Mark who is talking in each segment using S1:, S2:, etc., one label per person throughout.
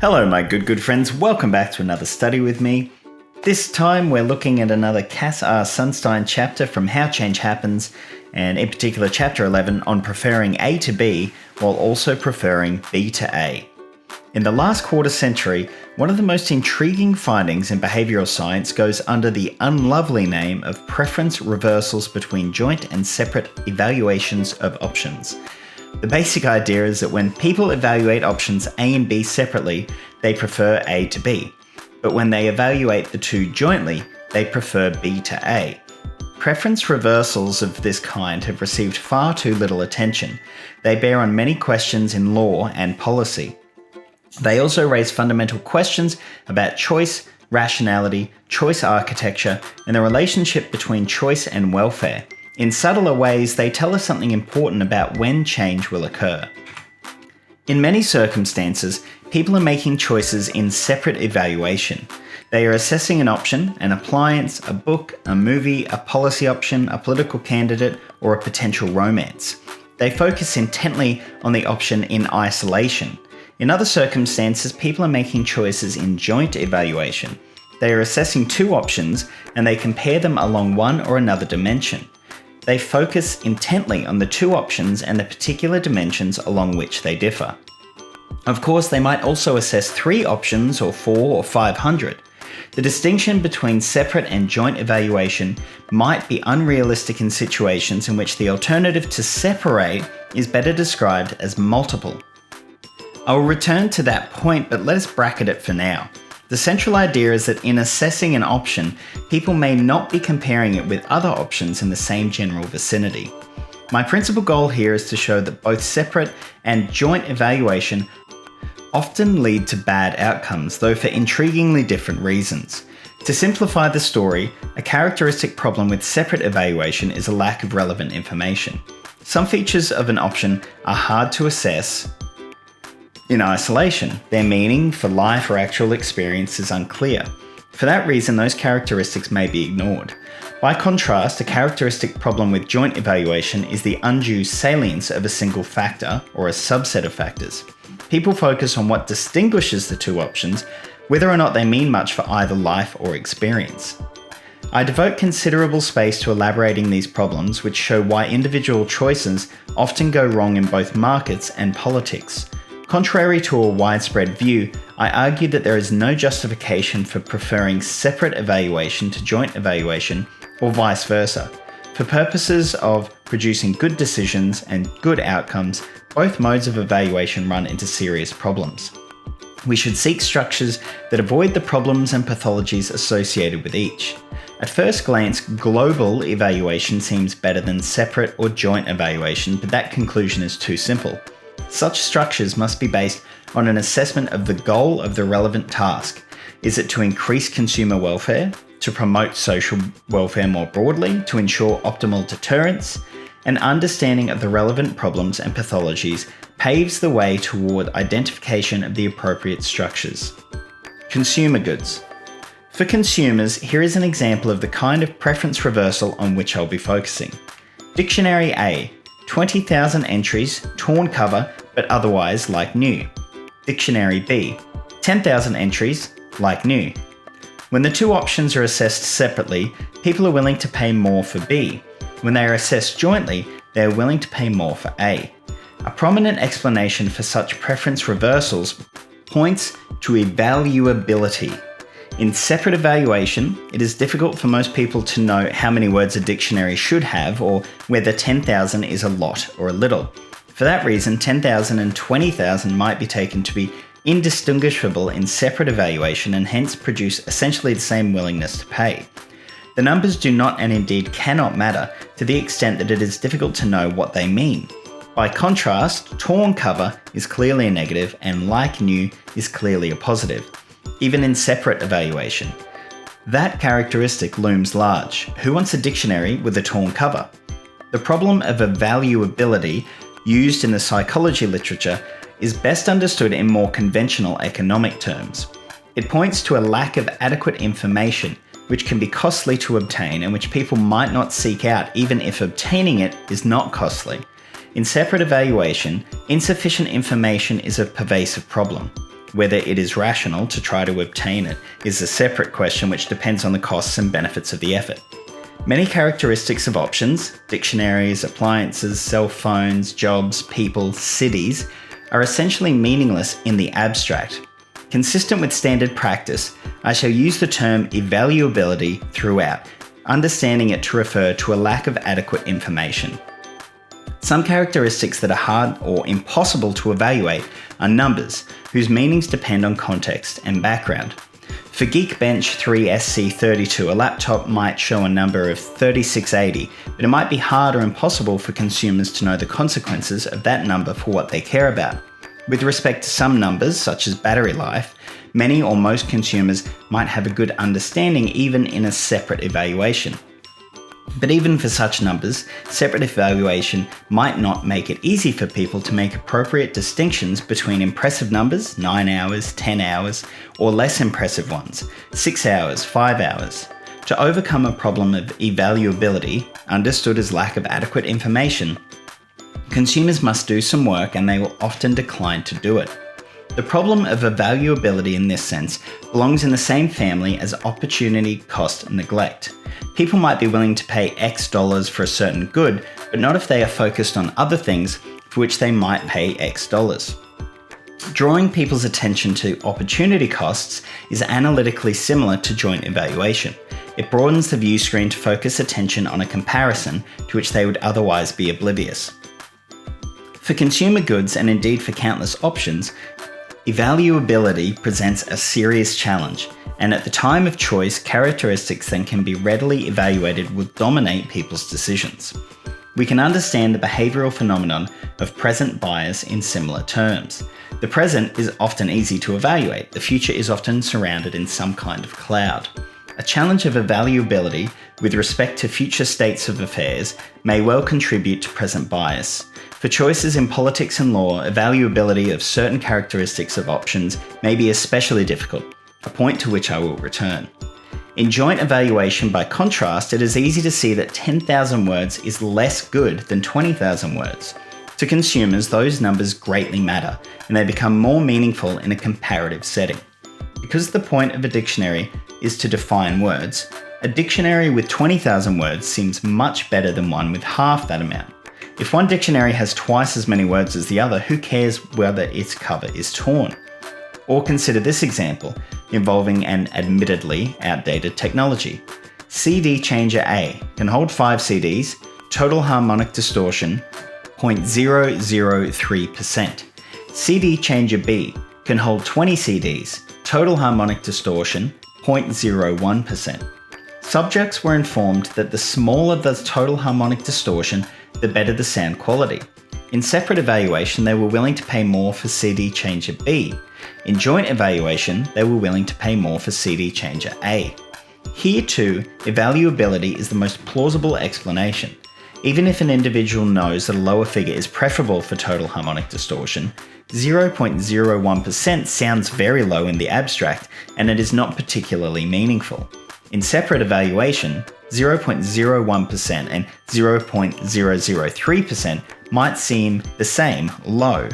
S1: Hello my good friends, welcome back to another study with me. This time we're looking at another Cass R. Sunstein chapter from How Change Happens, and in particular chapter 11 on preferring A to B while also preferring B to A. In the last quarter century, one of the most intriguing findings in behavioural science goes under the unlovely name of preference reversals between joint and separate evaluations of options. The basic idea is that when people evaluate options A and B separately, they prefer A to B. But when they evaluate the two jointly, they prefer B to A. Preference reversals of this kind have received far too little attention. They bear on many questions in law and policy. They also raise fundamental questions about choice, rationality, choice architecture, and the relationship between choice and welfare. In subtler ways, they tell us something important about when change will occur. In many circumstances, people are making choices in separate evaluation. They are assessing an option, an appliance, a book, a movie, a policy option, a political candidate, or a potential romance. They focus intently on the option in isolation. In other circumstances, people are making choices in joint evaluation. They are assessing two options and they compare them along one or another dimension. They focus intently on the two options and the particular dimensions along which they differ. Of course, they might also assess three options or 4 or 500. The distinction between separate and joint evaluation might be unrealistic in situations in which the alternative to separate is better described as multiple. I will return to that point, but let us bracket it for now. The central idea is that in assessing an option, people may not be comparing it with other options in the same general vicinity. My principal goal here is to show that both separate and joint evaluation often lead to bad outcomes, though for intriguingly different reasons. To simplify the story, a characteristic problem with separate evaluation is a lack of relevant information. Some features of an option are hard to assess in isolation. Their meaning for life or actual experience is unclear. For that reason, those characteristics may be ignored. By contrast, a characteristic problem with joint evaluation is the undue salience of a single factor or a subset of factors. People focus on what distinguishes the two options, whether or not they mean much for either life or experience. I devote considerable space to elaborating these problems, which show why individual choices often go wrong in both markets and politics. Contrary to a widespread view, I argue that there is no justification for preferring separate evaluation to joint evaluation, or vice versa. For purposes of producing good decisions and good outcomes, both modes of evaluation run into serious problems. We should seek structures that avoid the problems and pathologies associated with each. At first glance, global evaluation seems better than separate or joint evaluation, but that conclusion is too simple. Such structures must be based on an assessment of the goal of the relevant task. Is it to increase consumer welfare, to promote social welfare more broadly, to ensure optimal deterrence? An understanding of the relevant problems and pathologies paves the way toward identification of the appropriate structures. Consumer goods. For consumers, here is an example of the kind of preference reversal on which I'll be focusing. Dictionary A. 20,000 entries, torn cover, but otherwise like new. Dictionary B. 10,000 entries, like new. When the two options are assessed separately, people are willing to pay more for B. When they are assessed jointly, they are willing to pay more for A. A prominent explanation for such preference reversals points to evaluability. In separate evaluation, it is difficult for most people to know how many words a dictionary should have or whether 10,000 is a lot or a little. For that reason, 10,000 and 20,000 might be taken to be indistinguishable in separate evaluation and hence produce essentially the same willingness to pay. The numbers do not and indeed cannot matter to the extent that it is difficult to know what they mean. By contrast, torn cover is clearly a negative and like new is clearly a positive, even in separate evaluation. That characteristic looms large. Who wants a dictionary with a torn cover? The problem of evaluability used in the psychology literature is best understood in more conventional economic terms. It points to a lack of adequate information, which can be costly to obtain and which people might not seek out even if obtaining it is not costly. In separate evaluation, insufficient information is a pervasive problem. Whether it is rational to try to obtain it is a separate question which depends on the costs and benefits of the effort. Many characteristics of options, dictionaries, appliances, cell phones, jobs, people, cities, are essentially meaningless in the abstract. Consistent with standard practice, I shall use the term evaluability throughout, understanding it to refer to a lack of adequate information. Some characteristics that are hard or impossible to evaluate are numbers, whose meanings depend on context and background. For Geekbench 3SC32, a laptop might show a number of 3680, but it might be hard or impossible for consumers to know the consequences of that number for what they care about. With respect to some numbers, such as battery life, many or most consumers might have a good understanding even in a separate evaluation. But even for such numbers, separate evaluation might not make it easy for people to make appropriate distinctions between impressive numbers, 9 hours, 10 hours, or less impressive ones, 6 hours, 5 hours. To overcome a problem of evaluability, understood as lack of adequate information, consumers must do some work and they will often decline to do it. The problem of evaluability in this sense belongs in the same family as opportunity cost neglect. People might be willing to pay X dollars for a certain good, but not if they are focused on other things for which they might pay X dollars. Drawing people's attention to opportunity costs is analytically similar to joint evaluation. It broadens the view screen to focus attention on a comparison to which they would otherwise be oblivious. For consumer goods, and indeed for countless options, evaluability presents a serious challenge, and at the time of choice, characteristics that can be readily evaluated will dominate people's decisions. We can understand the behavioural phenomenon of present bias in similar terms. The present is often easy to evaluate. The future is often surrounded in some kind of cloud. A challenge of evaluability with respect to future states of affairs may well contribute to present bias. For choices in politics and law, evaluability of certain characteristics of options may be especially difficult, a point to which I will return. In joint evaluation, by contrast, it is easy to see that 10,000 words is less good than 20,000 words. To consumers, those numbers greatly matter, and they become more meaningful in a comparative setting. Because the point of a dictionary is to define words, a dictionary with 20,000 words seems much better than one with half that amount. If one dictionary has twice as many words as the other, who cares whether its cover is torn? Or consider this example, involving an admittedly outdated technology. CD changer A can hold 5 CDs, total harmonic distortion 0.003%. CD changer B can hold 20 CDs, total harmonic distortion 0.01%. Subjects were informed that the smaller the total harmonic distortion, the better the sound quality. In separate evaluation, they were willing to pay more for CD changer B. In joint evaluation, they were willing to pay more for CD changer A. Here too, evaluability is the most plausible explanation. Even if an individual knows that a lower figure is preferable for total harmonic distortion, 0.01% sounds very low in the abstract, and it is not particularly meaningful. In separate evaluation, 0.01% and 0.003% might seem the same, low.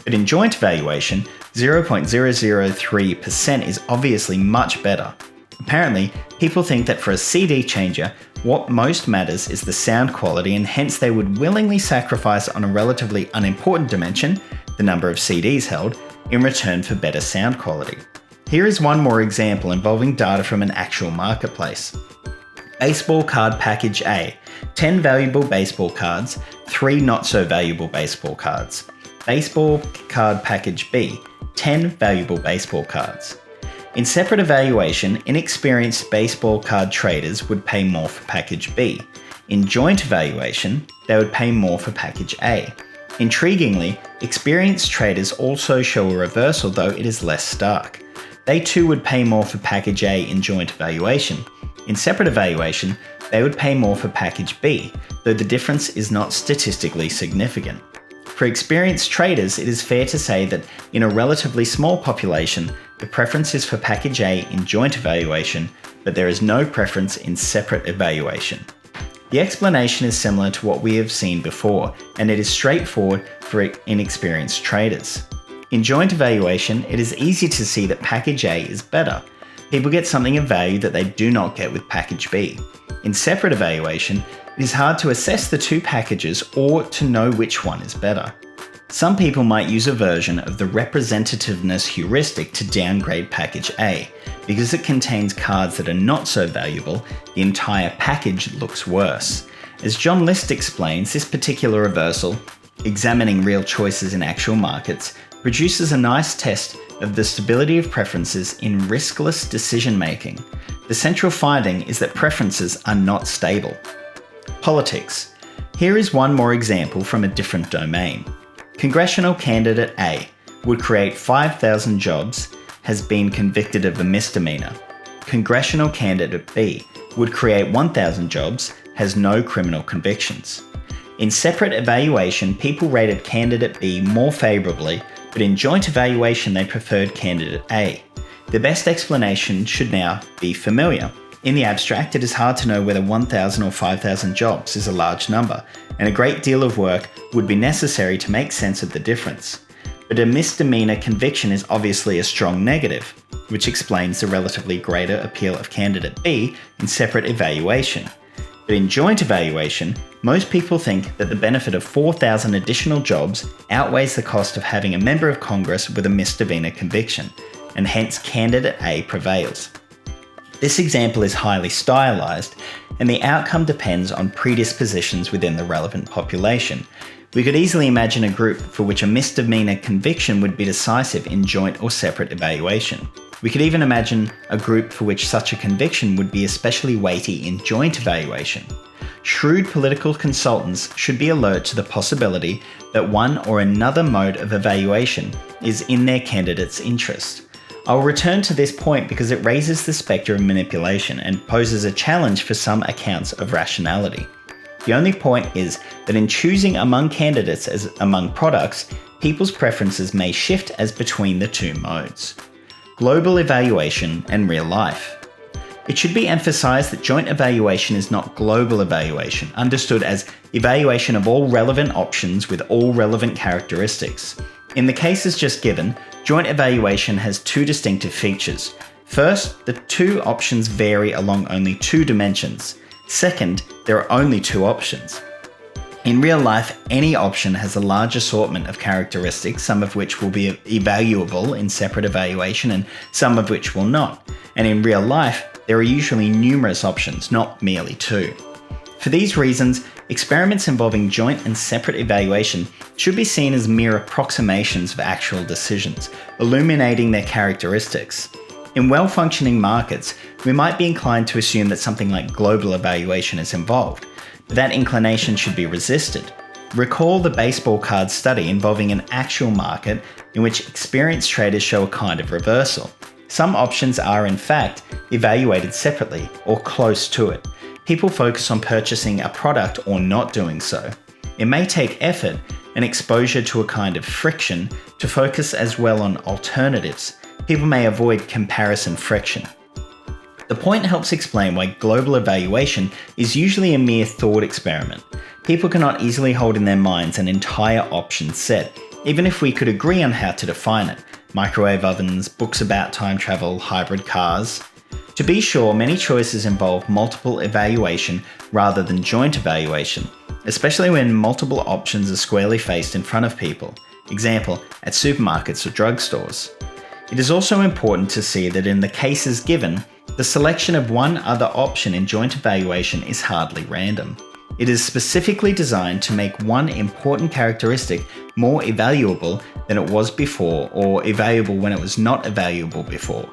S1: But in joint evaluation, 0.003% is obviously much better. Apparently, people think that for a CD changer, what most matters is the sound quality, and hence they would willingly sacrifice on a relatively unimportant dimension, the number of CDs held, in return for better sound quality. Here is one more example involving data from an actual marketplace. Baseball card package A, 10 valuable baseball cards, 3 not so valuable baseball cards. Baseball card package B, 10 valuable baseball cards. In separate evaluation, inexperienced baseball card traders would pay more for package B. In joint evaluation, they would pay more for package A. Intriguingly, experienced traders also show a reversal, though it is less stark. They too would pay more for package A in joint evaluation. In separate evaluation, they would pay more for package B, though the difference is not statistically significant. For experienced traders, it is fair to say that in a relatively small population, the preference is for package A in joint evaluation, but there is no preference in separate evaluation. The explanation is similar to what we have seen before, and it is straightforward for inexperienced traders. In joint evaluation, it is easy to see that package A is better. People get something of value that they do not get with package B. In separate evaluation, it is hard to assess the two packages or to know which one is better. Some people might use a version of the representativeness heuristic to downgrade package A. Because it contains cards that are not so valuable, the entire package looks worse. As John List explains, this particular reversal, examining real choices in actual markets, produces a nice test of the stability of preferences in riskless decision-making. The central finding is that preferences are not stable. Politics. Here is one more example from a different domain. Congressional candidate A would create 5,000 jobs, has been convicted of a misdemeanor. Congressional candidate B would create 1,000 jobs, has no criminal convictions. In separate evaluation, people rated candidate B more favourably, but in joint evaluation they preferred candidate A. The best explanation should now be familiar. In the abstract, it is hard to know whether 1,000 or 5,000 jobs is a large number, and a great deal of work would be necessary to make sense of the difference. But a misdemeanor conviction is obviously a strong negative, which explains the relatively greater appeal of candidate B in separate evaluation. But in joint evaluation, most people think that the benefit of 4,000 additional jobs outweighs the cost of having a member of Congress with a misdemeanor conviction, and hence candidate A prevails. This example is highly stylized, and the outcome depends on predispositions within the relevant population. We could easily imagine a group for which a misdemeanor conviction would be decisive in joint or separate evaluation. We could even imagine a group for which such a conviction would be especially weighty in joint evaluation. Shrewd political consultants should be alert to the possibility that one or another mode of evaluation is in their candidate's interest. I will return to this point because it raises the spectre of manipulation and poses a challenge for some accounts of rationality. The only point is that in choosing among candidates as among products, people's preferences may shift as between the two modes. Global evaluation and real life. It should be emphasized that joint evaluation is not global evaluation, understood as evaluation of all relevant options with all relevant characteristics. In the cases just given, joint evaluation has two distinctive features. First, the two options vary along only two dimensions. Second, there are only two options. In real life, any option has a large assortment of characteristics, some of which will be evaluable in separate evaluation and some of which will not. And in real life, there are usually numerous options, not merely two. For these reasons, experiments involving joint and separate evaluation should be seen as mere approximations of actual decisions, illuminating their characteristics. In well-functioning markets, we might be inclined to assume that something like global evaluation is involved, but that inclination should be resisted. Recall the baseball card study involving an actual market in which experienced traders show a kind of reversal. Some options are, in fact, evaluated separately or close to it. People focus on purchasing a product or not doing so. It may take effort and exposure to a kind of friction to focus as well on alternatives. People may avoid comparison friction. The point helps explain why global evaluation is usually a mere thought experiment. People cannot easily hold in their minds an entire option set, even if we could agree on how to define it. Microwave ovens, books about time travel, hybrid cars. To be sure, many choices involve multiple evaluation rather than joint evaluation, especially when multiple options are squarely faced in front of people. Example, at supermarkets or drugstores. It is also important to see that in the cases given, the selection of one other option in joint evaluation is hardly random. It is specifically designed to make one important characteristic more evaluable than it was before, or evaluable when it was not evaluable before.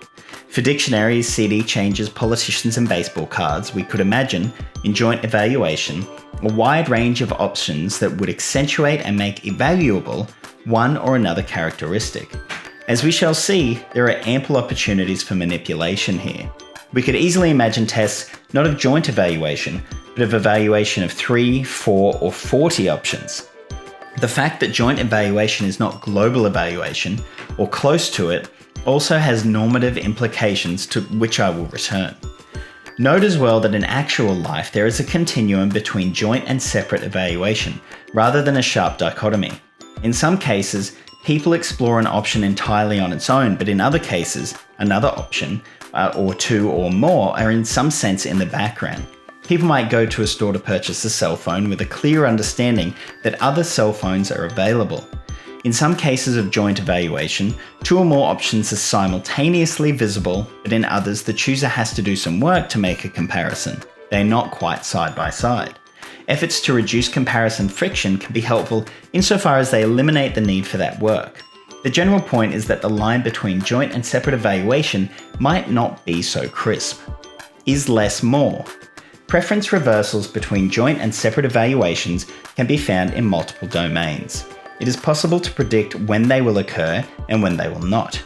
S1: For dictionaries, CD changes, politicians and baseball cards, we could imagine, in joint evaluation, a wide range of options that would accentuate and make evaluable one or another characteristic. As we shall see, there are ample opportunities for manipulation here. We could easily imagine tests not of joint evaluation, but of evaluation of 3, 4, or 40 options. The fact that joint evaluation is not global evaluation, or close to it, also has normative implications to which I will return. Note as well that in actual life there is a continuum between joint and separate evaluation, rather than a sharp dichotomy. In some cases, people explore an option entirely on its own, but in other cases, another option, or two or more, are in some sense in the background. People might go to a store to purchase a cell phone with a clear understanding that other cell phones are available. In some cases of joint evaluation, two or more options are simultaneously visible, but in others the chooser has to do some work to make a comparison. They're not quite side by side. Efforts to reduce comparison friction can be helpful insofar as they eliminate the need for that work. The general point is that the line between joint and separate evaluation might not be so crisp. Is less more? Preference reversals between joint and separate evaluations can be found in multiple domains. It is possible to predict when they will occur and when they will not.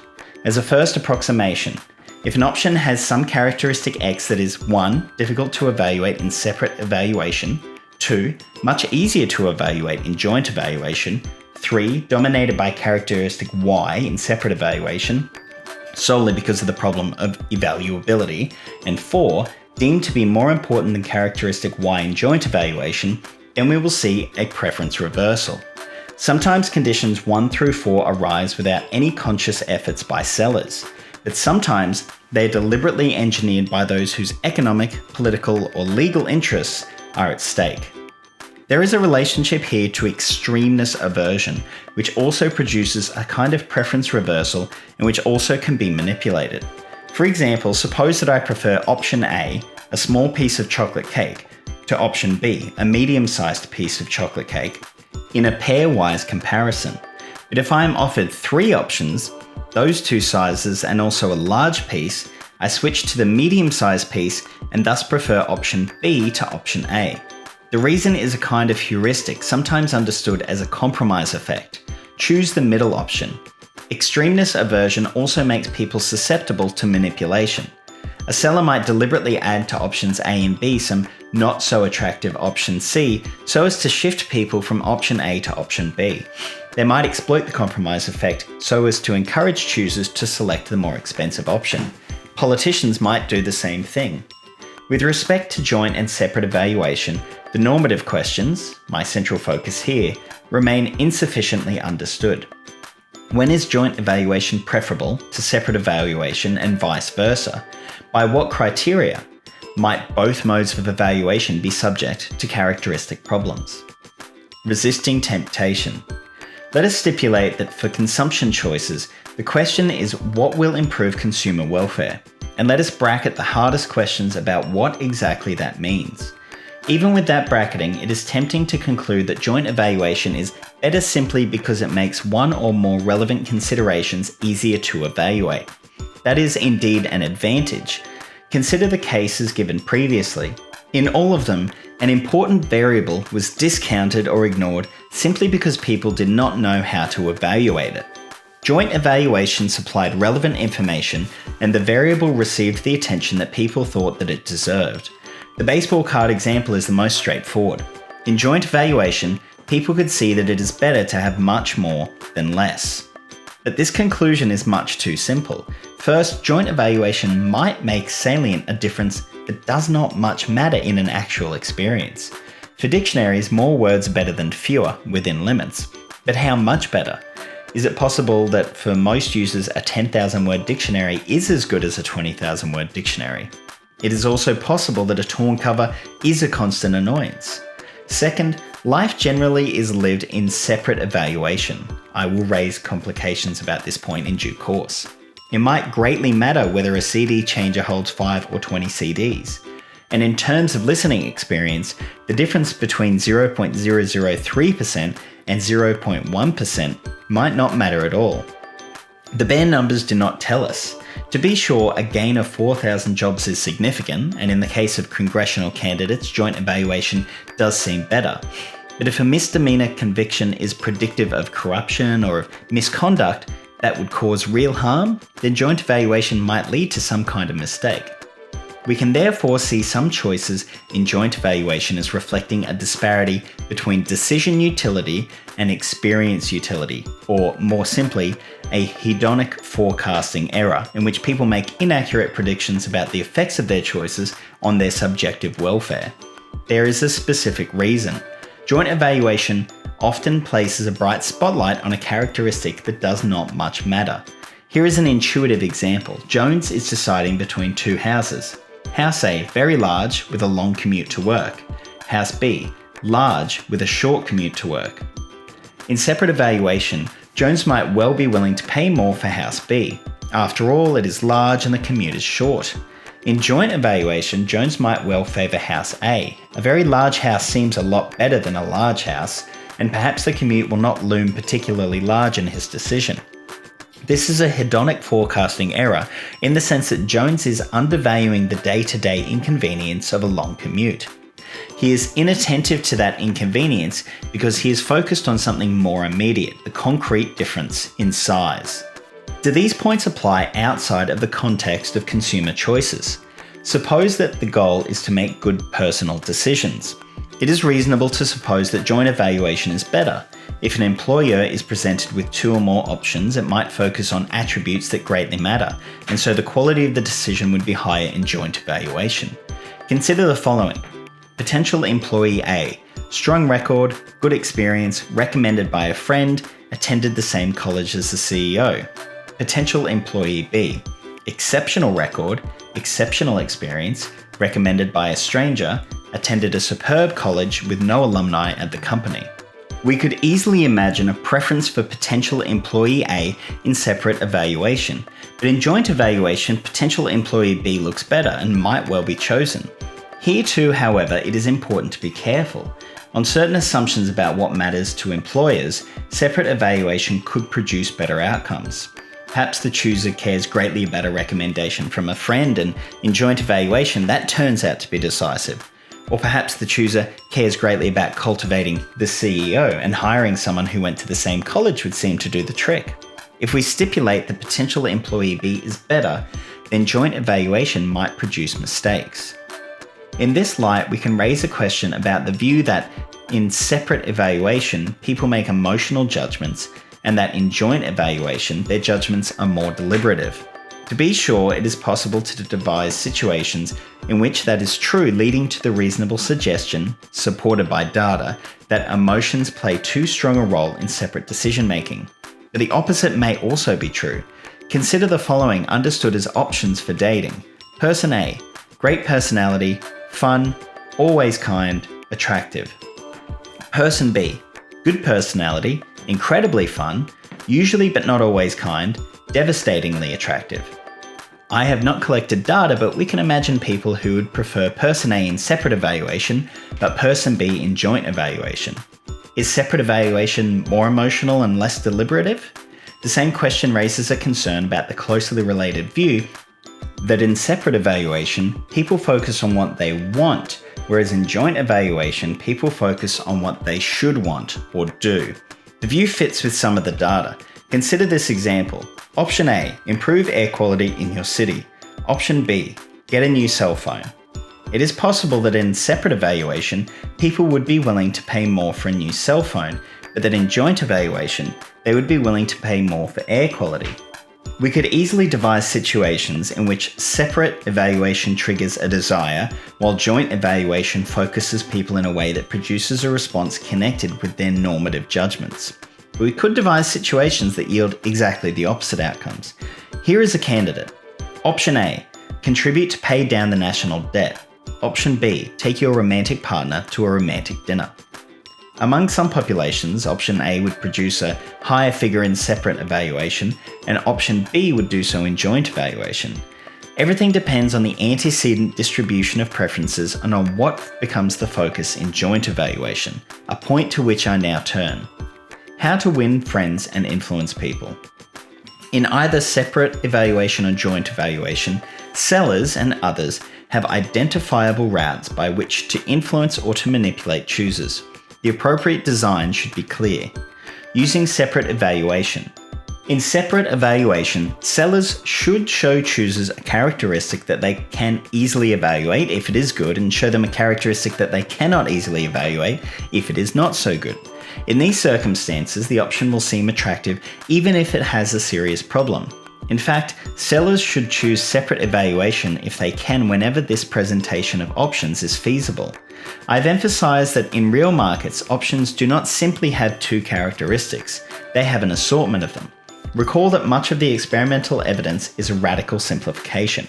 S1: As a first approximation, if an option has some characteristic X that is 1. Difficult to evaluate in separate evaluation, 2. Much easier to evaluate in joint evaluation, 3. Dominated by characteristic Y in separate evaluation, solely because of the problem of evaluability, and 4. Deemed to be more important than characteristic Y in joint evaluation, then we will see a preference reversal. Sometimes conditions 1 through 4 arise without any conscious efforts by sellers, but sometimes they are deliberately engineered by those whose economic, political, or legal interests are at stake. There is a relationship here to extremeness aversion, which also produces a kind of preference reversal and which also can be manipulated. For example, suppose that I prefer option A, a small piece of chocolate cake, to option B, a medium-sized piece of chocolate cake, in a pairwise comparison. But if I am offered 3 options, those 2 sizes and also a large piece, I switch to the medium-sized piece and thus prefer option B to option A. The reason is a kind of heuristic, sometimes understood as a compromise effect. Choose the middle option. Extremeness aversion also makes people susceptible to manipulation. A seller might deliberately add to options A and B some not so attractive option C so as to shift people from option A to option B. They might exploit the compromise effect so as to encourage choosers to select the more expensive option. Politicians might do the same thing. With respect to joint and separate evaluation, the normative questions, my central focus here, remain insufficiently understood. When is joint evaluation preferable to separate evaluation and vice versa? By what criteria? Might both modes of evaluation be subject to characteristic problems? Resisting temptation. Let us stipulate that for consumption choices, the question is what will improve consumer welfare? And let us bracket the hardest questions about what exactly that means. Even with that bracketing, it is tempting to conclude that joint evaluation is better simply because it makes one or more relevant considerations easier to evaluate. That is indeed an advantage. Consider the cases given previously. In all of them, an important variable was discounted or ignored simply because people did not know how to evaluate it. Joint evaluation supplied relevant information, and the variable received the attention that people thought that it deserved. The baseball card example is the most straightforward. In joint evaluation, people could see that it is better to have much more than less. But this conclusion is much too simple. First, joint evaluation might make salient a difference that does not much matter in an actual experience. For dictionaries, more words are better than fewer, within limits. But how much better? Is it possible that for most users a 10,000 word dictionary is as good as a 20,000 word dictionary? It is also possible that a torn cover is a constant annoyance. Second, life generally is lived in separate evaluation. I will raise complications about this point in due course. It might greatly matter whether a CD changer holds 5 or 20 CDs. And in terms of listening experience, the difference between 0.003% and 0.1% might not matter at all. The bare numbers do not tell us. To be sure, a gain of 4,000 jobs is significant, and in the case of congressional candidates, joint evaluation does seem better. But if a misdemeanor conviction is predictive of corruption or of misconduct that would cause real harm, then joint evaluation might lead to some kind of mistake. We can therefore see some choices in joint evaluation as reflecting a disparity between decision utility and experience utility, or more simply, a hedonic forecasting error in which people make inaccurate predictions about the effects of their choices on their subjective welfare. There is a specific reason. Joint evaluation often places a bright spotlight on a characteristic that does not much matter. Here is an intuitive example. Jones is deciding between two houses. House A, very large, with a long commute to work. House B, large, with a short commute to work. In separate evaluation, Jones might well be willing to pay more for House B. After all, it is large and the commute is short. In joint evaluation, Jones might well favour House A. A very large house seems a lot better than a large house, and perhaps the commute will not loom particularly large in his decision. This is a hedonic forecasting error in the sense that Jones is undervaluing the day-to-day inconvenience of a long commute. He is inattentive to that inconvenience because he is focused on something more immediate, the concrete difference in size. Do these points apply outside of the context of consumer choices? Suppose that the goal is to make good personal decisions. It is reasonable to suppose that joint evaluation is better. If an employer is presented with two or more options, it might focus on attributes that greatly matter, and so the quality of the decision would be higher in joint evaluation. Consider the following. Potential employee A, strong record, good experience, recommended by a friend, attended the same college as the CEO. Potential employee B, exceptional record, exceptional experience, recommended by a stranger, attended a superb college with no alumni at the company. We could easily imagine a preference for potential employee A in separate evaluation, but in joint evaluation, potential employee B looks better and might well be chosen. Here too, however, it is important to be careful. On certain assumptions about what matters to employers, separate evaluation could produce better outcomes. Perhaps the chooser cares greatly about a recommendation from a friend, and in joint evaluation that turns out to be decisive. Or perhaps the chooser cares greatly about cultivating the CEO, and hiring someone who went to the same college would seem to do the trick. If we stipulate the potential employee B is better, then joint evaluation might produce mistakes. In this light, we can raise a question about the view that in separate evaluation, people make emotional judgments, and that in joint evaluation, their judgments are more deliberative. To be sure, it is possible to devise situations in which that is true, leading to the reasonable suggestion, supported by data, that emotions play too strong a role in separate decision-making. But the opposite may also be true. Consider the following understood as options for dating. Person A, great personality, fun, always kind, attractive. Person B, good personality, incredibly fun, usually but not always kind, devastatingly attractive. I have not collected data, but we can imagine people who would prefer person A in separate evaluation, but person B in joint evaluation. Is separate evaluation more emotional and less deliberative? The same question raises a concern about the closely related view that in separate evaluation, people focus on what they want, whereas in joint evaluation, people focus on what they should want or do. The view fits with some of the data. Consider this example. Option A, improve air quality in your city. Option B, get a new cell phone. It is possible that in separate evaluation, people would be willing to pay more for a new cell phone, but that in joint evaluation, they would be willing to pay more for air quality. We could easily devise situations in which separate evaluation triggers a desire, while joint evaluation focuses people in a way that produces a response connected with their normative judgments. We could devise situations that yield exactly the opposite outcomes. Here is a candidate. Option A, contribute to pay down the national debt. Option B, take your romantic partner to a romantic dinner. Among some populations, option A would produce a higher figure in separate evaluation, and option B would do so in joint evaluation. Everything depends on the antecedent distribution of preferences and on what becomes the focus in joint evaluation, a point to which I now turn. How to win friends and influence people. In either separate evaluation or joint evaluation, sellers and others have identifiable routes by which to influence or to manipulate choosers. The appropriate design should be clear. Using separate evaluation. In separate evaluation, sellers should show choosers a characteristic that they can easily evaluate if it is good, and show them a characteristic that they cannot easily evaluate if it is not so good. In these circumstances, the option will seem attractive even if it has a serious problem. In fact, sellers should choose separate evaluation if they can whenever this presentation of options is feasible. I've emphasized that in real markets, options do not simply have two characteristics, they have an assortment of them. Recall that much of the experimental evidence is a radical simplification.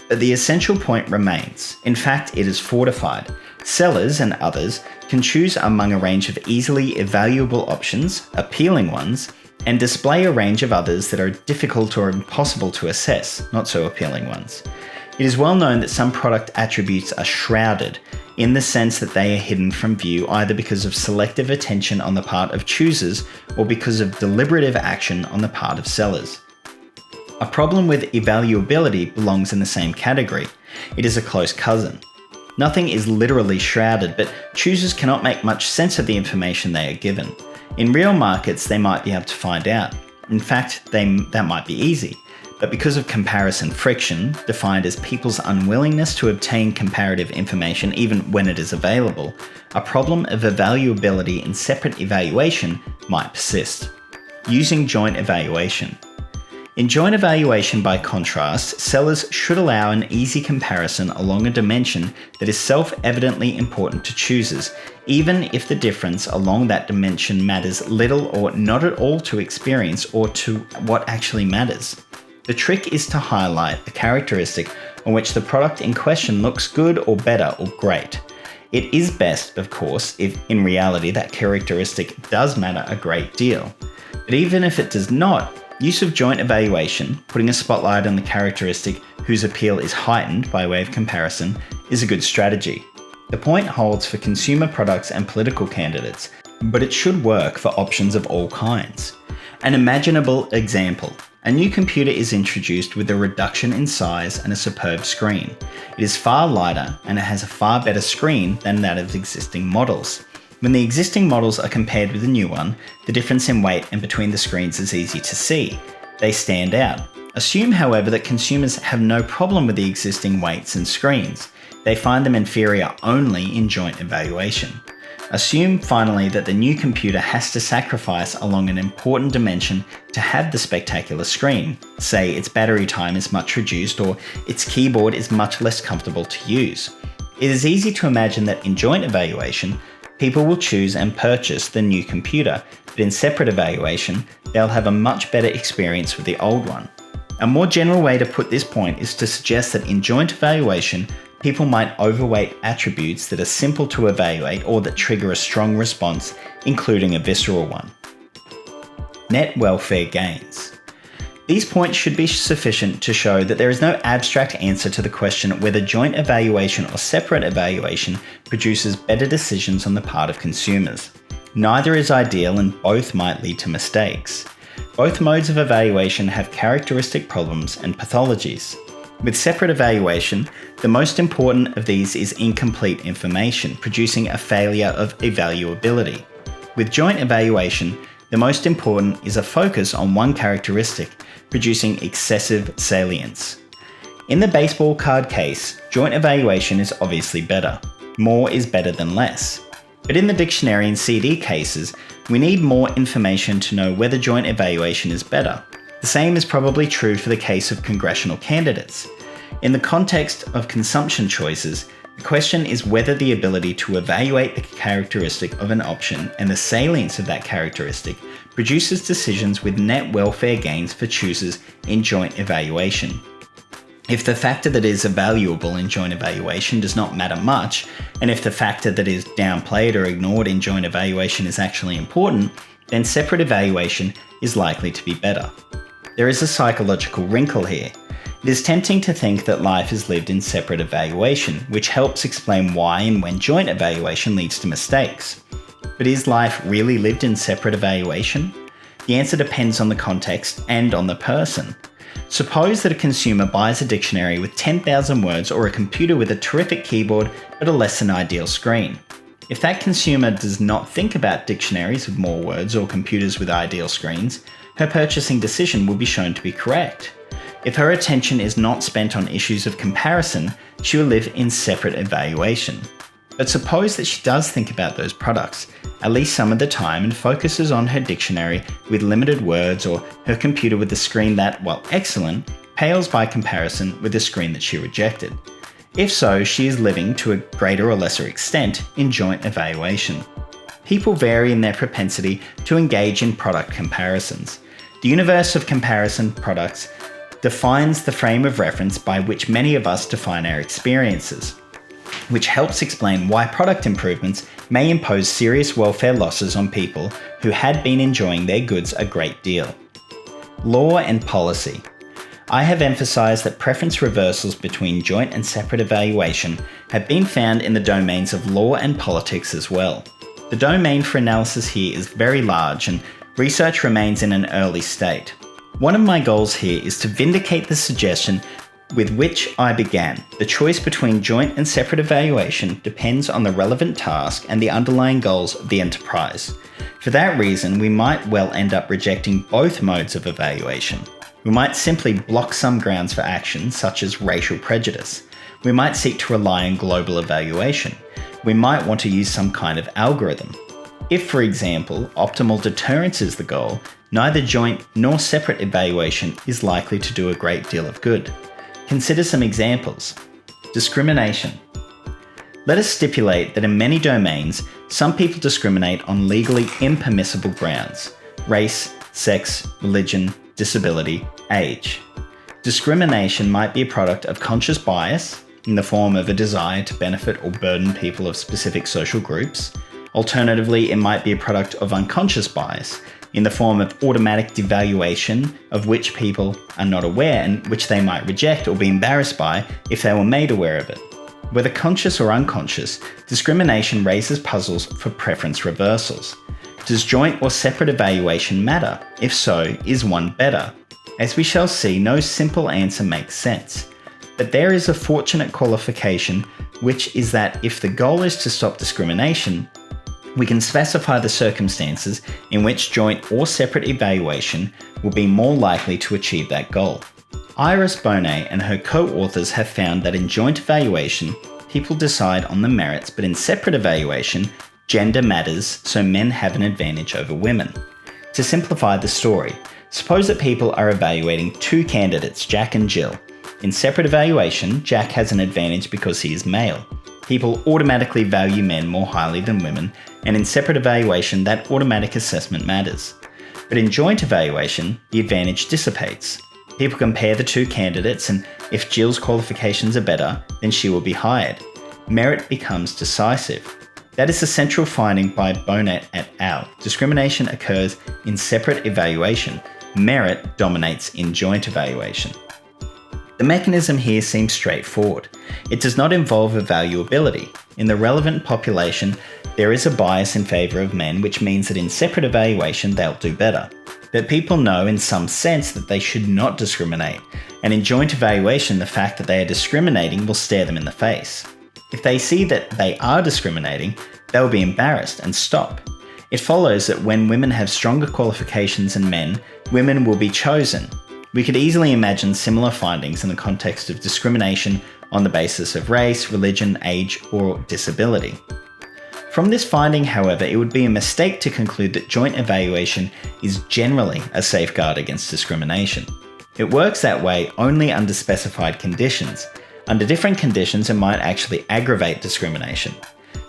S1: But the essential point remains. In fact, it is fortified. Sellers and others can choose among a range of easily evaluable options, appealing ones, and display a range of others that are difficult or impossible to assess, not so appealing ones. It is well known that some product attributes are shrouded, in the sense that they are hidden from view either because of selective attention on the part of choosers or because of deliberative action on the part of sellers. A problem with evaluability belongs in the same category. It is a close cousin. Nothing is literally shrouded, but choosers cannot make much sense of the information they are given. In real markets, they might be able to find out. In fact, that might be easy. But because of comparison friction, defined as people's unwillingness to obtain comparative information even when it is available, a problem of evaluability in separate evaluation might persist. Using joint evaluation. In joint evaluation, by contrast, sellers should allow an easy comparison along a dimension that is self-evidently important to choosers, even if the difference along that dimension matters little or not at all to experience or to what actually matters. The trick is to highlight a characteristic on which the product in question looks good or better or great. It is best, of course, if in reality that characteristic does matter a great deal. But even if it does not, use of joint evaluation, putting a spotlight on the characteristic whose appeal is heightened by way of comparison, is a good strategy. The point holds for consumer products and political candidates, but it should work for options of all kinds. An imaginable example. A new computer is introduced with a reduction in size and a superb screen. It is far lighter and it has a far better screen than that of existing models. When the existing models are compared with the new one, the difference in weight and between the screens is easy to see. They stand out. Assume, however, that consumers have no problem with the existing weights and screens. They find them inferior only in joint evaluation. Assume, finally, that the new computer has to sacrifice along an important dimension to have the spectacular screen. Say its battery time is much reduced or its keyboard is much less comfortable to use. It is easy to imagine that in joint evaluation, people will choose and purchase the new computer, but in separate evaluation, they'll have a much better experience with the old one. A more general way to put this point is to suggest that in joint evaluation, people might overweight attributes that are simple to evaluate or that trigger a strong response, including a visceral one. Net welfare gains. These points should be sufficient to show that there is no abstract answer to the question whether joint evaluation or separate evaluation produces better decisions on the part of consumers. Neither is ideal and both might lead to mistakes. Both modes of evaluation have characteristic problems and pathologies. With separate evaluation, the most important of these is incomplete information, producing a failure of evaluability. With joint evaluation, the most important is a focus on one characteristic, producing excessive salience. In the baseball card case, joint evaluation is obviously better. More is better than less. But in the dictionary and CD cases, we need more information to know whether joint evaluation is better. The same is probably true for the case of congressional candidates. In the context of consumption choices, the question is whether the ability to evaluate the characteristic of an option and the salience of that characteristic produces decisions with net welfare gains for choosers in joint evaluation. If the factor that is evaluable in joint evaluation does not matter much, and if the factor that is downplayed or ignored in joint evaluation is actually important, then separate evaluation is likely to be better. There is a psychological wrinkle here. It is tempting to think that life is lived in separate evaluation, which helps explain why and when joint evaluation leads to mistakes. But is life really lived in separate evaluation? The answer depends on the context and on the person. Suppose that a consumer buys a dictionary with 10,000 words or a computer with a terrific keyboard but a less than ideal screen. If that consumer does not think about dictionaries with more words or computers with ideal screens, her purchasing decision will be shown to be correct. If her attention is not spent on issues of comparison, she will live in separate evaluation. But suppose that she does think about those products, at least some of the time, and focuses on her dictionary with limited words or her computer with a screen that, while excellent, pales by comparison with the screen that she rejected. If so, she is living, to a greater or lesser extent, in joint evaluation. People vary in their propensity to engage in product comparisons. The universe of comparison products defines the frame of reference by which many of us define our experiences, which helps explain why product improvements may impose serious welfare losses on people who had been enjoying their goods a great deal. Law and policy. I have emphasized that preference reversals between joint and separate evaluation have been found in the domains of law and politics as well. The domain for analysis here is very large and research remains in an early state. One of my goals here is to vindicate the suggestion with which I began. The choice between joint and separate evaluation depends on the relevant task and the underlying goals of the enterprise. For that reason, we might well end up rejecting both modes of evaluation. We might simply block some grounds for action, such as racial prejudice. We might seek to rely on global evaluation. We might want to use some kind of algorithm. If, for example, optimal deterrence is the goal, neither joint nor separate evaluation is likely to do a great deal of good. Consider some examples. Discrimination. Let us stipulate that in many domains, some people discriminate on legally impermissible grounds: race, sex, religion, disability, age. Discrimination might be a product of conscious bias in the form of a desire to benefit or burden people of specific social groups. Alternatively, it might be a product of unconscious bias in the form of automatic devaluation of which people are not aware and which they might reject or be embarrassed by if they were made aware of it. Whether conscious or unconscious, discrimination raises puzzles for preference reversals. Does joint or separate evaluation matter? If so, is one better? As we shall see, no simple answer makes sense. But there is a fortunate qualification, which is that if the goal is to stop discrimination, we can specify the circumstances in which joint or separate evaluation will be more likely to achieve that goal. Iris Bonet and her co-authors have found that in joint evaluation, people decide on the merits, but in separate evaluation, gender matters, so men have an advantage over women. To simplify the story, suppose that people are evaluating two candidates, Jack and Jill. In separate evaluation, Jack has an advantage because he is male. People automatically value men more highly than women, and in separate evaluation, that automatic assessment matters. But in joint evaluation, the advantage dissipates. People compare the two candidates, and if Jill's qualifications are better, then she will be hired. Merit becomes decisive. That is the central finding by Bonet et al. Discrimination occurs in separate evaluation. Merit dominates in joint evaluation. The mechanism here seems straightforward. It does not involve evaluability. In the relevant population, there is a bias in favour of men, which means that in separate evaluation they'll do better. But people know in some sense that they should not discriminate, and in joint evaluation the fact that they are discriminating will stare them in the face. If they see that they are discriminating, they'll be embarrassed and stop. It follows that when women have stronger qualifications than men, women will be chosen. We could easily imagine similar findings in the context of discrimination on the basis of race, religion, age, or disability. From this finding, however, it would be a mistake to conclude that joint evaluation is generally a safeguard against discrimination. It works that way only under specified conditions. Under different conditions, it might actually aggravate discrimination.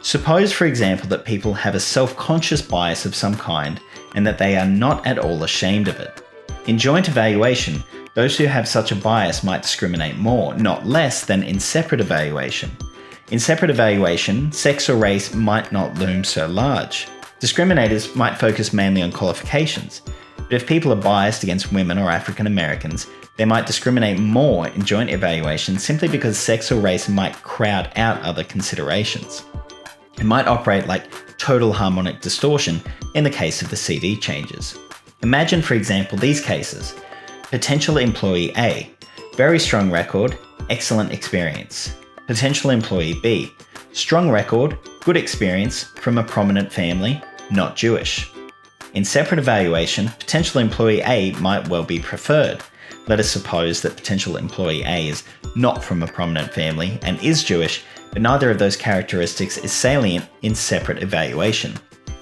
S1: Suppose, for example, that people have a self-conscious bias of some kind and that they are not at all ashamed of it. In joint evaluation, those who have such a bias might discriminate more, not less, than in separate evaluation. In separate evaluation, sex or race might not loom so large. Discriminators might focus mainly on qualifications, but if people are biased against women or African Americans, they might discriminate more in joint evaluation simply because sex or race might crowd out other considerations. It might operate like total harmonic distortion in the case of the CD changes. Imagine, for example, these cases. Potential employee A, very strong record, excellent experience. Potential employee B, strong record, good experience from a prominent family, not Jewish. In separate evaluation, potential employee A might well be preferred. Let us suppose that potential employee A is not from a prominent family and is Jewish, but neither of those characteristics is salient in separate evaluation.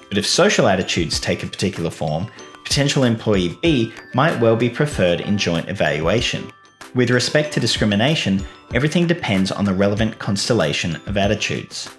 S1: But if social attitudes take a particular form, potential employee B might well be preferred in joint evaluation. With respect to discrimination, everything depends on the relevant constellation of attitudes.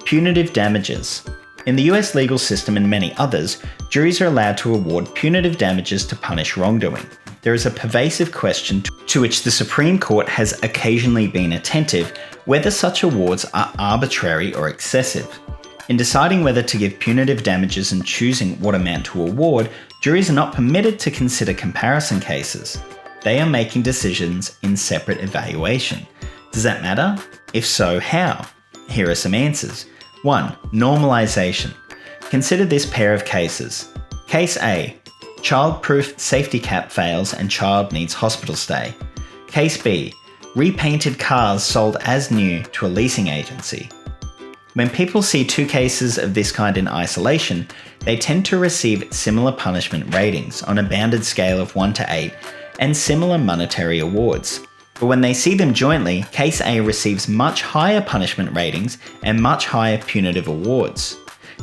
S1: Punitive damages. In the US legal system and many others, juries are allowed to award punitive damages to punish wrongdoing. There is a pervasive question to which the Supreme Court has occasionally been attentive, whether such awards are arbitrary or excessive. In deciding whether to give punitive damages and choosing what amount to award, juries are not permitted to consider comparison cases. They are making decisions in separate evaluation. Does that matter? If so, how? Here are some answers. 1. Normalization. Consider this pair of cases. Case A. Child-proof safety cap fails and child needs hospital stay. Case B. Repainted cars sold as new to a leasing agency. When people see two cases of this kind in isolation, they tend to receive similar punishment ratings on a bounded scale of 1 to 8 and similar monetary awards. But when they see them jointly, Case A receives much higher punishment ratings and much higher punitive awards.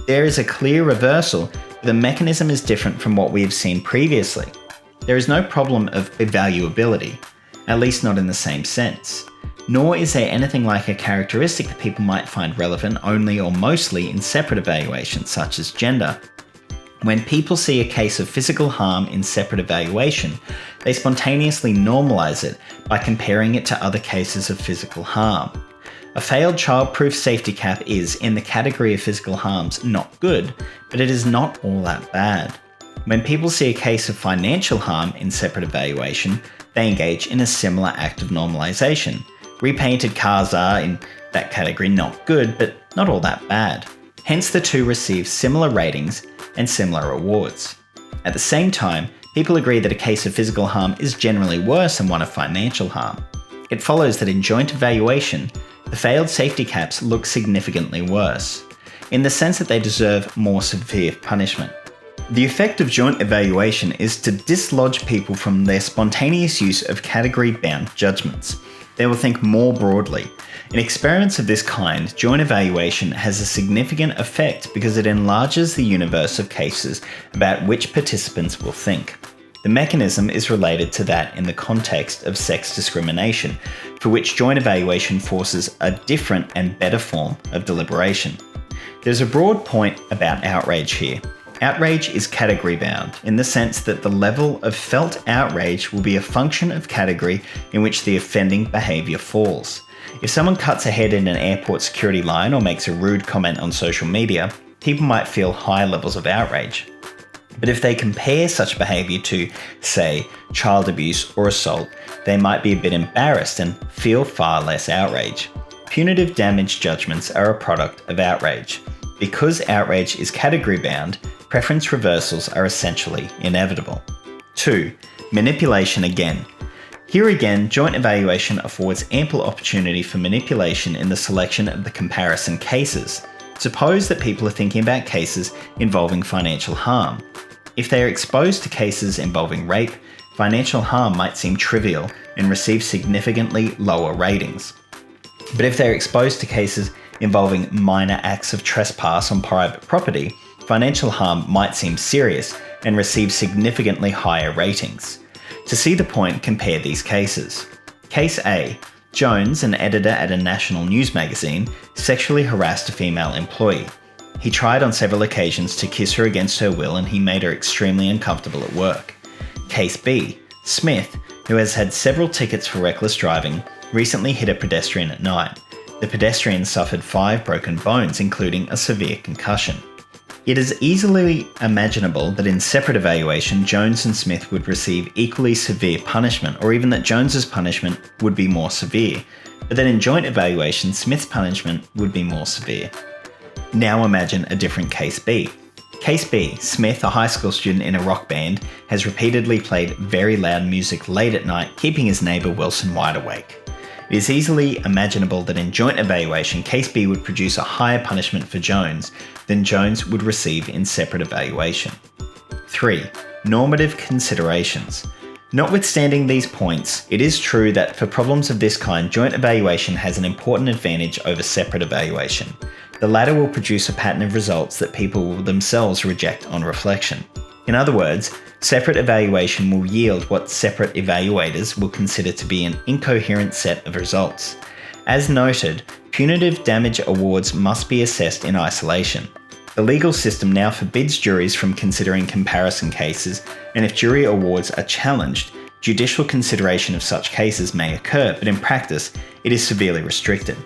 S1: There is a clear reversal, but the mechanism is different from what we have seen previously. There is no problem of evaluability, at least not in the same sense. Nor is there anything like a characteristic that people might find relevant only or mostly in separate evaluations, such as gender. When people see a case of physical harm in separate evaluation, they spontaneously normalize it by comparing it to other cases of physical harm. A failed child-proof safety cap is, in the category of physical harms, not good, but it is not all that bad. When people see a case of financial harm in separate evaluation, they engage in a similar act of normalization. Repainted cars are, in that category, not good, but not all that bad. Hence the two receive similar ratings and similar awards. At the same time, people agree that a case of physical harm is generally worse than one of financial harm. It follows that in joint evaluation, the failed safety caps look significantly worse, in the sense that they deserve more severe punishment. The effect of joint evaluation is to dislodge people from their spontaneous use of category-bound judgments. They will think more broadly. In experiments of this kind, joint evaluation has a significant effect because it enlarges the universe of cases about which participants will think. The mechanism is related to that in the context of sex discrimination, for which joint evaluation forces a different and better form of deliberation. There's a broad point about outrage here. Outrage is category-bound, in the sense that the level of felt outrage will be a function of category in which the offending behaviour falls. If someone cuts ahead in an airport security line or makes a rude comment on social media, people might feel high levels of outrage. But if they compare such behaviour to, say, child abuse or assault, they might be a bit embarrassed and feel far less outrage. Punitive damage judgments are a product of outrage. Because outrage is category-bound, preference reversals are essentially inevitable. 2. Manipulation again. Here again, joint evaluation affords ample opportunity for manipulation in the selection of the comparison cases. Suppose that people are thinking about cases involving financial harm. If they are exposed to cases involving rape, financial harm might seem trivial and receive significantly lower ratings. But if they are exposed to cases involving minor acts of trespass on private property, financial harm might seem serious and receive significantly higher ratings. To see the point, compare these cases. Case A. Jones, an editor at a national news magazine, sexually harassed a female employee. He tried on several occasions to kiss her against her will, and he made her extremely uncomfortable at work. Case B. Smith, who has had several tickets for reckless driving, recently hit a pedestrian at night. The pedestrian suffered 5 broken bones, including a severe concussion. It is easily imaginable that in separate evaluation, Jones and Smith would receive equally severe punishment, or even that Jones's punishment would be more severe, but that in joint evaluation, Smith's punishment would be more severe. Now imagine a different Case B. Case B. Smith, a high school student in a rock band, has repeatedly played very loud music late at night, keeping his neighbour Wilson wide awake. It is easily imaginable that in joint evaluation, Case B would produce a higher punishment for Jones than Jones would receive in separate evaluation. 3. Normative considerations. Notwithstanding these points, it is true that for problems of this kind, joint evaluation has an important advantage over separate evaluation. The latter will produce a pattern of results that people will themselves reject on reflection. In other words, separate evaluation will yield what separate evaluators will consider to be an incoherent set of results. As noted, punitive damage awards must be assessed in isolation. The legal system now forbids juries from considering comparison cases, and if jury awards are challenged, judicial consideration of such cases may occur, but in practice, it is severely restricted.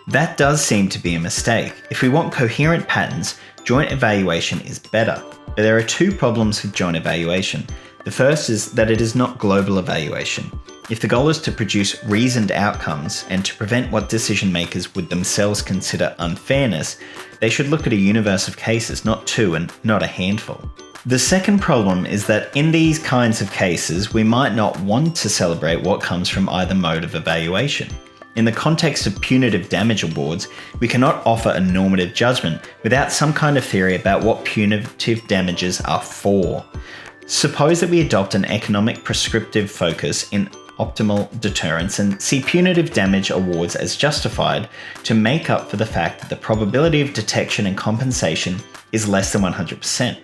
S1: That does seem to be a mistake. If we want coherent patterns, joint evaluation is better. But there are two problems with joint evaluation. The first is that it is not global evaluation. If the goal is to produce reasoned outcomes and to prevent what decision makers would themselves consider unfairness, they should look at a universe of cases, not two and not a handful. The second problem is that in these kinds of cases, we might not want to celebrate what comes from either mode of evaluation. In the context of punitive damage awards, we cannot offer a normative judgment without some kind of theory about what punitive damages are for. Suppose that we adopt an economic prescriptive focus in optimal deterrence and see punitive damage awards as justified to make up for the fact that the probability of detection and compensation is less than 100%.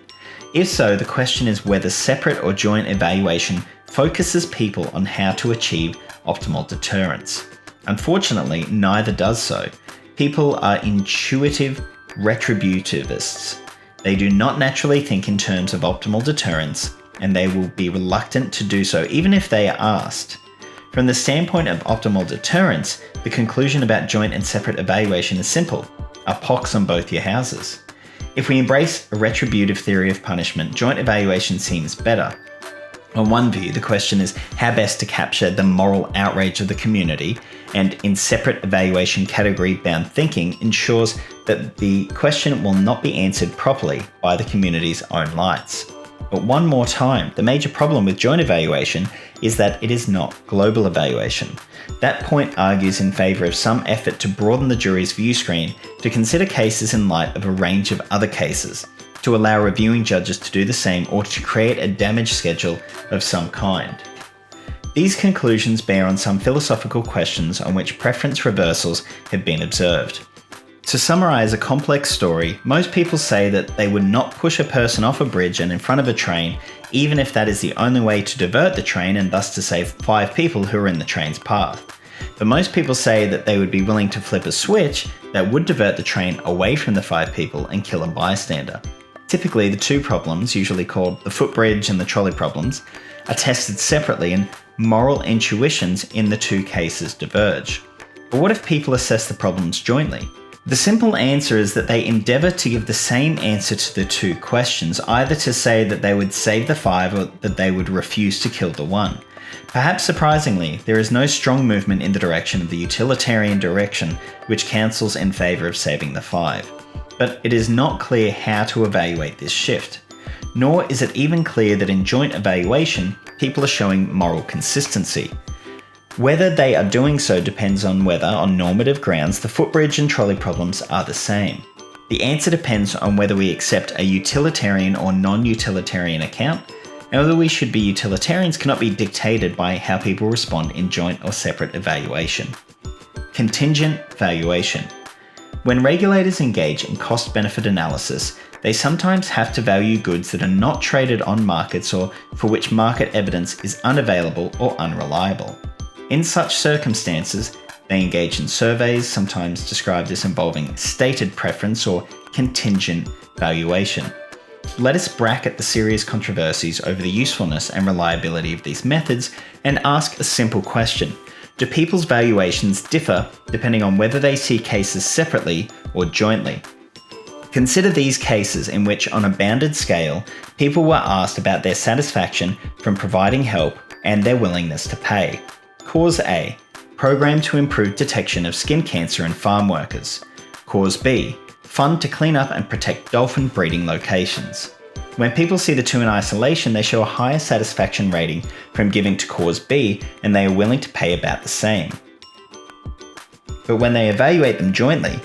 S1: If so, the question is whether separate or joint evaluation focuses people on how to achieve optimal deterrence. Unfortunately, neither does so. People are intuitive retributivists. They do not naturally think in terms of optimal deterrence, and they will be reluctant to do so even if they are asked. From the standpoint of optimal deterrence, the conclusion about joint and separate evaluation is simple: a pox on both your houses. If we embrace a retributive theory of punishment, joint evaluation seems better. On one view, the question is how best to capture the moral outrage of the community, and in separate evaluation category-bound thinking ensures that the question will not be answered properly by the community's own lights. But one more time, the major problem with joint evaluation is that it is not global evaluation. That point argues in favour of some effort to broaden the jury's view screen to consider cases in light of a range of other cases, to allow reviewing judges to do the same, or to create a damage schedule of some kind. These conclusions bear on some philosophical questions on which preference reversals have been observed. To summarise a complex story, most people say that they would not push a person off a bridge and in front of a train, even if that is the only way to divert the train and thus to save 5 people who are in the train's path. But most people say that they would be willing to flip a switch that would divert the train away from the 5 people and kill a bystander. Typically, the two problems, usually called the footbridge and the trolley problems, are tested separately and moral intuitions in the two cases diverge. But what if people assess the problems jointly? The simple answer is that they endeavour to give the same answer to the two questions, either to say that they would save the 5 or that they would refuse to kill the 1. Perhaps surprisingly, there is no strong movement in the direction of the utilitarian direction which counsels in favour of saving the 5. But it is not clear how to evaluate this shift. Nor is it even clear that in joint evaluation, people are showing moral consistency. Whether they are doing so depends on whether, on normative grounds, the footbridge and trolley problems are the same. The answer depends on whether we accept a utilitarian or non-utilitarian account, and whether we should be utilitarians cannot be dictated by how people respond in joint or separate evaluation. Contingent valuation. When regulators engage in cost-benefit analysis, they sometimes have to value goods that are not traded on markets or for which market evidence is unavailable or unreliable. In such circumstances, they engage in surveys, sometimes described as involving stated preference or contingent valuation. Let us bracket the serious controversies over the usefulness and reliability of these methods and ask a simple question. Do people's valuations differ depending on whether they see cases separately or jointly? Consider these cases in which, on a bounded scale, people were asked about their satisfaction from providing help and their willingness to pay. Cause A: program to improve detection of skin cancer in farm workers. Cause B: fund to clean up and protect dolphin breeding locations. When people see the two in isolation, they show a higher satisfaction rating from giving to cause B, and they are willing to pay about the same. But when they evaluate them jointly,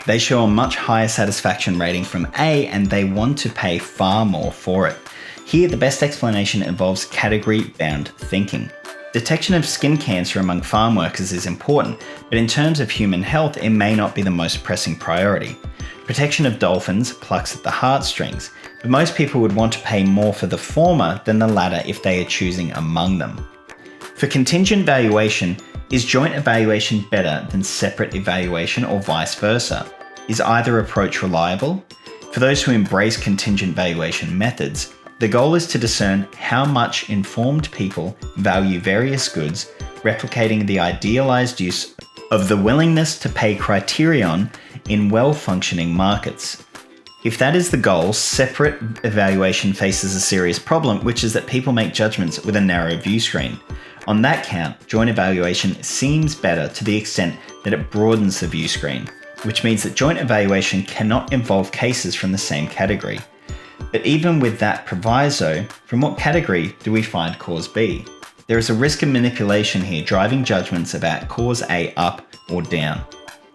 S1: they show a much higher satisfaction rating from A, and they want to pay far more for it. Here, the best explanation involves category-bound thinking. Detection of skin cancer among farm workers is important, but in terms of human health, it may not be the most pressing priority. Protection of dolphins plucks at the heartstrings, but most people would want to pay more for the former than the latter if they are choosing among them. For contingent valuation, is joint evaluation better than separate evaluation or vice versa? Is either approach reliable? For those who embrace contingent valuation methods, the goal is to discern how much informed people value various goods, replicating the idealized use of the willingness to pay criterion in well-functioning markets. If that is the goal, separate evaluation faces a serious problem, which is that people make judgments with a narrow view screen. On that count, joint evaluation seems better to the extent that it broadens the view screen, which means that joint evaluation cannot involve cases from the same category. But even with that proviso, from what category do we find cause B? There is a risk of manipulation here, driving judgments about cause A up or down.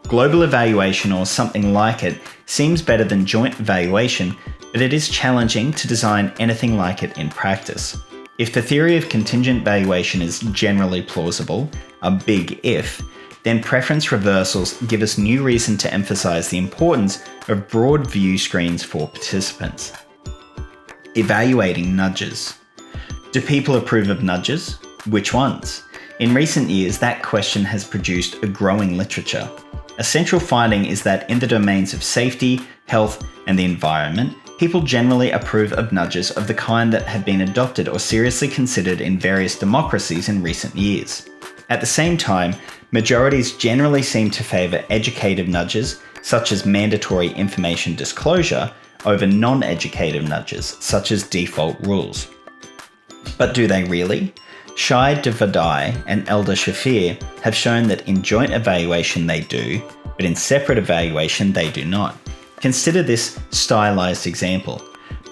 S1: Global evaluation, or something like it, seems better than joint evaluation, but it is challenging to design anything like it in practice. If the theory of contingent valuation is generally plausible, a big if, then preference reversals give us new reason to emphasize the importance of broad view screens for participants. Evaluating nudges. Do people approve of nudges? Which ones? In recent years, that question has produced a growing literature. A central finding is that in the domains of safety, health, and the environment, people generally approve of nudges of the kind that have been adopted or seriously considered in various democracies in recent years. At the same time, majorities generally seem to favour educative nudges, such as mandatory information disclosure, over non-educative nudges, such as default rules. But do they really? Shai Devadai and Elder Shafir have shown that in joint evaluation they do, but in separate evaluation they do not. Consider this stylized example.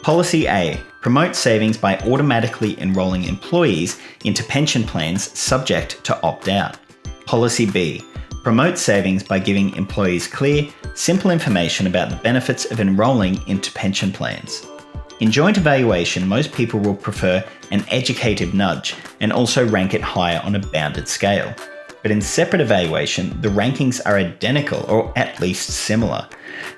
S1: Policy A, promote savings by automatically enrolling employees into pension plans subject to opt-out. Policy B, promote savings by giving employees clear, simple information about the benefits of enrolling into pension plans. In joint evaluation, most people will prefer an educative nudge and also rank it higher on a bounded scale. But in separate evaluation, the rankings are identical or at least similar.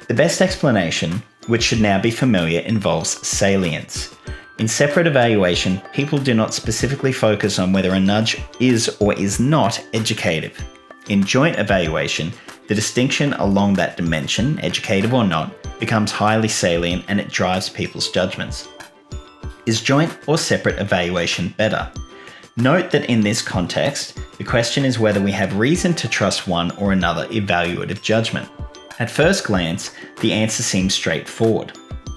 S1: The best explanation, which should now be familiar, involves salience. In separate evaluation, people do not specifically focus on whether a nudge is or is not educative. In joint evaluation, the distinction along that dimension, educative or not, becomes highly salient and it drives people's judgments. Is joint or separate evaluation better? Note that in this context, the question is whether we have reason to trust one or another evaluative judgment. At first glance, the answer seems straightforward.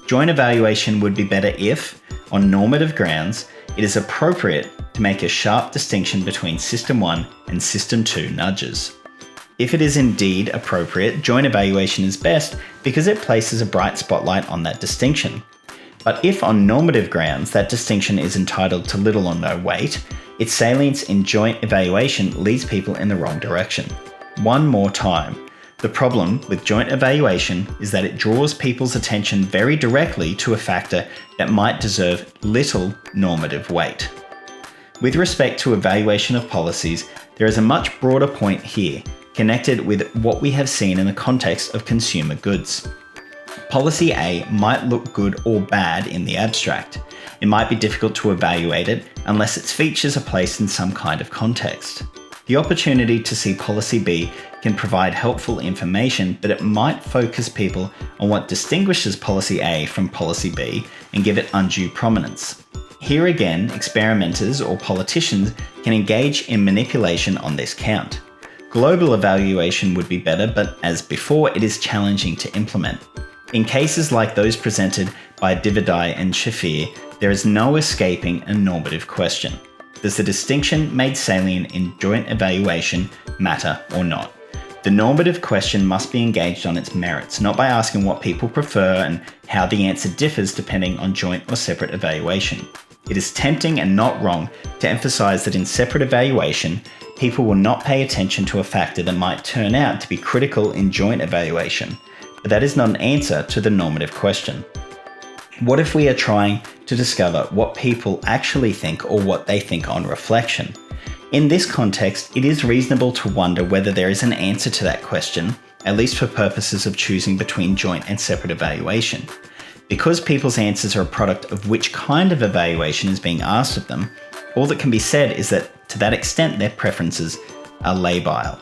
S1: Joint evaluation would be better if, on normative grounds, it is appropriate to make a sharp distinction between System 1 and System 2 nudges. If it is indeed appropriate, joint evaluation is best because it places a bright spotlight on that distinction. But if on normative grounds that distinction is entitled to little or no weight, its salience in joint evaluation leads people in the wrong direction. One more time. The problem with joint evaluation is that it draws people's attention very directly to a factor that might deserve little normative weight. With respect to evaluation of policies, there is a much broader point here, connected with what we have seen in the context of consumer goods. Policy A might look good or bad in the abstract. It might be difficult to evaluate it unless its features are placed in some kind of context. The opportunity to see Policy B can provide helpful information, but it might focus people on what distinguishes Policy A from Policy B and give it undue prominence. Here again, experimenters or politicians can engage in manipulation on this count. Global evaluation would be better, but as before, it is challenging to implement. In cases like those presented by Devadai and Shafir, there is no escaping a normative question. Does the distinction made salient in joint evaluation matter or not? The normative question must be engaged on its merits, not by asking what people prefer and how the answer differs depending on joint or separate evaluation. It is tempting and not wrong to emphasize that in separate evaluation, people will not pay attention to a factor that might turn out to be critical in joint evaluation, but that is not an answer to the normative question. What if we are trying to discover what people actually think or what they think on reflection? In this context, it is reasonable to wonder whether there is an answer to that question, at least for purposes of choosing between joint and separate evaluation. Because people's answers are a product of which kind of evaluation is being asked of them, all that can be said is that to that extent their preferences are labile.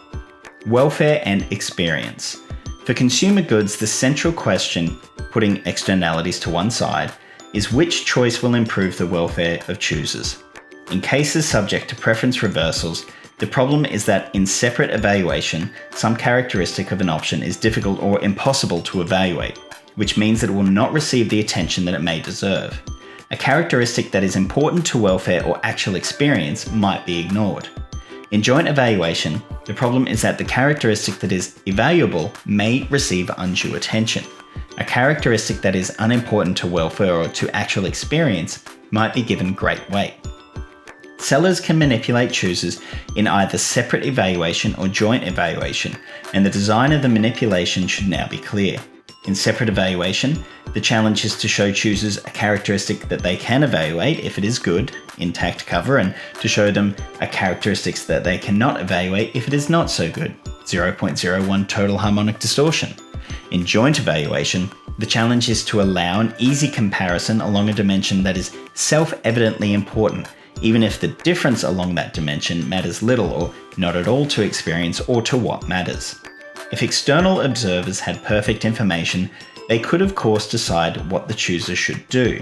S1: Welfare and experience. For consumer goods, the central question, putting externalities to one side, is which choice will improve the welfare of choosers. In cases subject to preference reversals, the problem is that in separate evaluation, some characteristic of an option is difficult or impossible to evaluate, which means that it will not receive the attention that it may deserve. A characteristic that is important to welfare or actual experience might be ignored. In joint evaluation, the problem is that the characteristic that is evaluable may receive undue attention. A characteristic that is unimportant to welfare or to actual experience might be given great weight. Sellers can manipulate choosers in either separate evaluation or joint evaluation, and the design of the manipulation should now be clear. In separate evaluation, the challenge is to show choosers a characteristic that they can evaluate if it is good, intact cover, and to show them a characteristic that they cannot evaluate if it is not so good, 0.01 total harmonic distortion. In joint evaluation, the challenge is to allow an easy comparison along a dimension that is self-evidently important, even if the difference along that dimension matters little or not at all to experience or to what matters. If external observers had perfect information, they could of course decide what the chooser should do.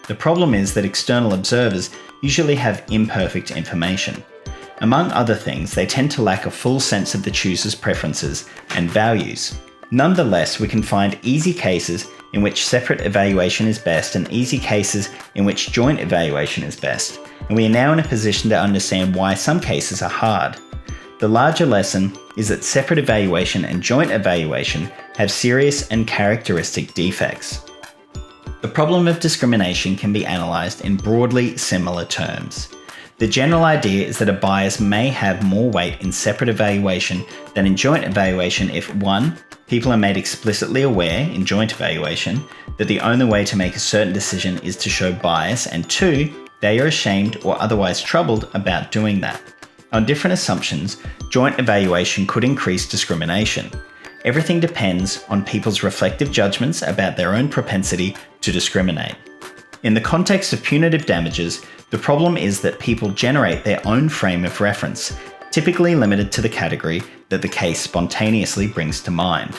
S1: The problem is that external observers usually have imperfect information. Among other things, they tend to lack a full sense of the chooser's preferences and values. Nonetheless, we can find easy cases in which separate evaluation is best and easy cases in which joint evaluation is best, and we are now in a position to understand why some cases are hard. The larger lesson is that separate evaluation and joint evaluation have serious and characteristic defects. The problem of discrimination can be analysed in broadly similar terms. The general idea is that a bias may have more weight in separate evaluation than in joint evaluation if 1. People are made explicitly aware in joint evaluation that the only way to make a certain decision is to show bias, and 2. They are ashamed or otherwise troubled about doing that. On different assumptions, joint evaluation could increase discrimination. Everything depends on people's reflective judgments about their own propensity to discriminate. In the context of punitive damages, the problem is that people generate their own frame of reference, typically limited to the category that the case spontaneously brings to mind.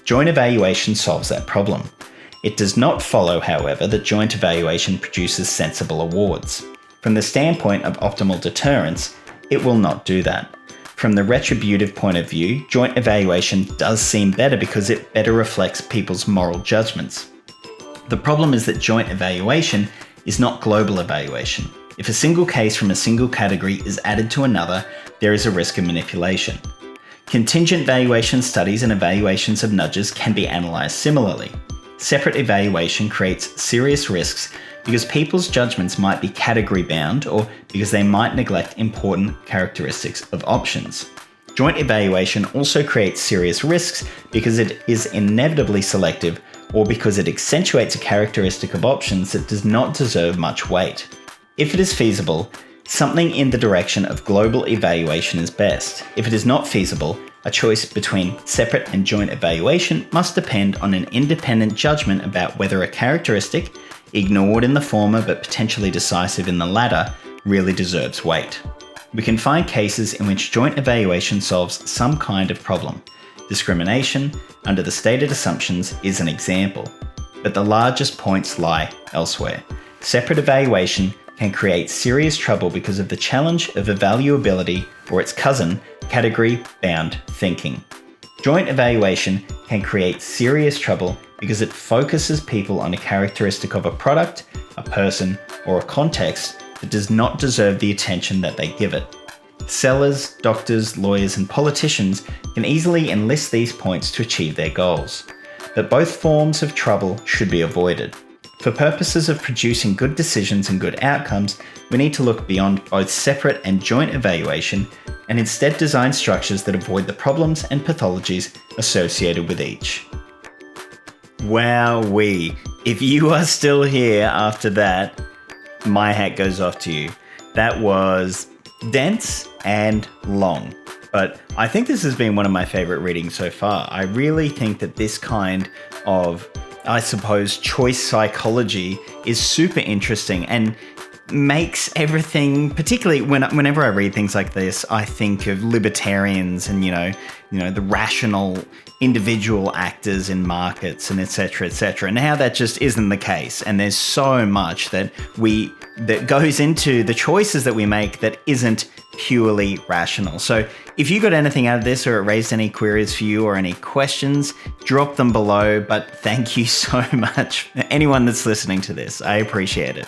S1: Joint evaluation solves that problem. It does not follow, however, that joint evaluation produces sensible awards. From the standpoint of optimal deterrence, it will not do that. From the retributive point of view, joint evaluation does seem better because it better reflects people's moral judgments. The problem is that joint evaluation is not global evaluation. If a single case from a single category is added to another, there is a risk of manipulation. Contingent valuation studies and evaluations of nudges can be analysed similarly. Separate evaluation creates serious risks because people's judgments might be category bound or because they might neglect important characteristics of options. Joint evaluation also creates serious risks because it is inevitably selective or because it accentuates a characteristic of options that does not deserve much weight. If it is feasible, something in the direction of global evaluation is best. If it is not feasible, a choice between separate and joint evaluation must depend on an independent judgment about whether a characteristic, ignored in the former but potentially decisive in the latter, really deserves weight. We can find cases in which joint evaluation solves some kind of problem. Discrimination, under the stated assumptions, is an example. But the largest points lie elsewhere. Separate evaluation can create serious trouble because of the challenge of evaluability or its cousin, category-bound thinking. Joint evaluation can create serious trouble because it focuses people on a characteristic of a product, a person, or a context that does not deserve the attention that they give it. Sellers, doctors, lawyers, and politicians can easily enlist these points to achieve their goals. But both forms of trouble should be avoided. For purposes of producing good decisions and good outcomes, we need to look beyond both separate and joint evaluation and instead design structures that avoid the problems and pathologies associated with each. Wowee! If you are still here after that, my hat goes off to you. That was dense and long, but I think this has been one of my favorite readings so far. I really think that this kind of, I suppose, choice psychology is super interesting and makes everything, particularly whenever I read things like this, I think of libertarians and, the rational individual actors in markets and et cetera, and how that just isn't the case. And there's so much that goes into the choices that we make that isn't purely rational. So if you got anything out of this or it raised any queries for you or any questions, drop them below. But thank you so much for anyone that's listening to this. I appreciate it.